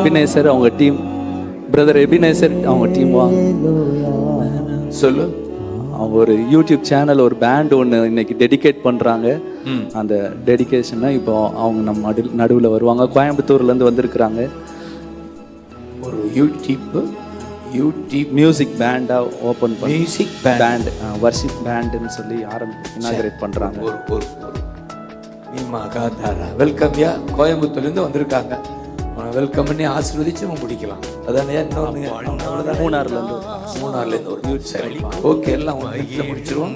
Ebenezer அவங்க team, brother Ebenezer அவங்க team வாங்க சொல்லு. அவங்க ஒரு யூடியூப் சேனல், ஒரு பேண்ட் ஒன்று இன்னைக்கு டெடிகேட் பண்ணுறாங்க. அந்த டெடிகேஷனை இப்போ அவங்க நம்ம நடுவில் வருவாங்க. கோயம்புத்தூர்லேருந்து வந்திருக்கிறாங்க. ஒரு யூடியூப் மியூசிக் பேண்டாக ஓப்பன் பண்ணி மியூசிக் பேண்ட் வர்ஷிப் பேண்டுன்னு சொல்லி இனாகிரேட் பண்ணுறாங்க. ஒரு வெல்கம் யா. கோயம்புத்தூர்லேருந்து வந்திருக்காங்க. வெல்கம் பண்ணி ஆசீர்வதிச்சு முடிக்கலாம். அதானே மூணாறுலேருந்து ஒரு சரி ஓகே. எல்லாம் வீட்டில் முடிச்சிருவோம்.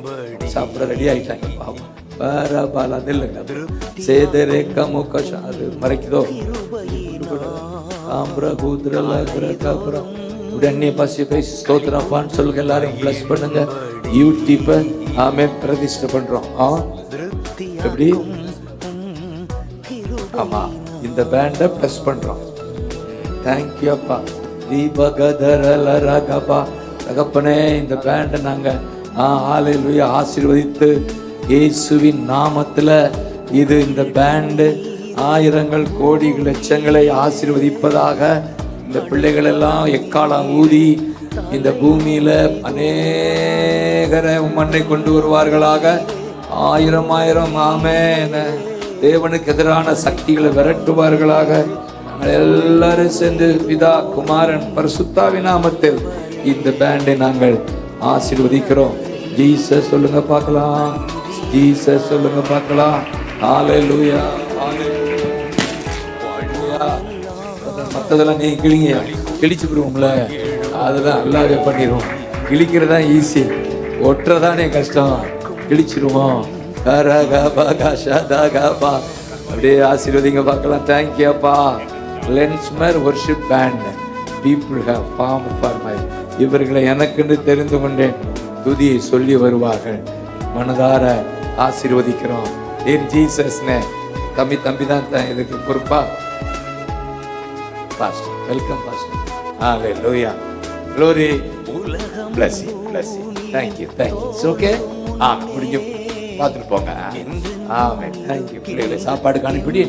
சாப்பிட ரெடி ஆகிட்டாங்க. பாவம் வேற பாலா இல்லைங்க. சேதரேக்கா மூக்காஷம் அது மறைக்குதோ காம்பரம் உடனே பசி பேசி ஸ்தோத்திரப்பான்னு சொல்லுங்க. எல்லாரும் பிளஸ் பண்ணுங்க. யூடியூப்பை ஆமே பிரதிஷ்டை பண்றோம். எப்படி? ஆமா, இந்த பேண்டை பிளஸ் பண்றோம். தேங்க்யூ அப்பா. தீபகதரலரகபா தகப்பனே, இந்த பேண்டை நாங்க ஹல்லேலூயா ஆசீர்வதித்து இயேசுவின் நாமத்துல இது இந்த பேண்டு ஆயிரங்கள் கோடிகள் லட்சங்களை ஆசீர்வதிப்பதாக. இந்த பிள்ளைகள் எல்லாம் எக்காலம் ஊதி இந்த பூமியில அநேகரை மண்ணை கொண்டு வருவார்களாக. ஆயிரம் ஆயிரம் ஆமென். தேவனுக்கு எதிரான சக்திகளை விரட்டுவார்களாக. நாங்கள் எல்லாரும் சேர்ந்து பிதா குமாரன் பரிசுத்தாவின் நாமத்தில் இந்த பேண்டை நாங்கள் ஆசீர்வதிக்கிறோம். ஜீசஸ் சொல்லுங்க பார்க்கலாம். ஜீசஸ் சொல்லுங்க பார்க்கலாம். ஹல்லேலூயா. மற்றதெல்லாம் நீ கிழிங்க, கிழிச்சு விடுவோம்ல, அதெல்லாம் நல்லாவே பண்ணிடுவோம். கிழிக்கிறதா ஈஸி, ஒட்டுறதானே கஷ்டம். கிழிச்சிருவோம். அப்படியே ஆசீர்வதிங்க பார்க்கலாம். தேங்க்யூ அப்பா. லென்ஸ்மர் worship band people have form for my. இவர்களை எனக்கென்று தெரிந்து கொண்டேன். துதியை சொல்லி வருவார்கள். மனதார ஆசீர்வதிக்கிறோம். ஏன் ஜீசஸ்னே. தம்பி தான் இதுக்கு பொறுப்பா. Pastor, welcome Pastor. Hallelujah. Glory. Bless you. Thank you. It's okay? முடிஞ்சு பார்த்துட்டு போங்க. ஆமென். Thank you. சாப்பாடு அனுப்பிடி.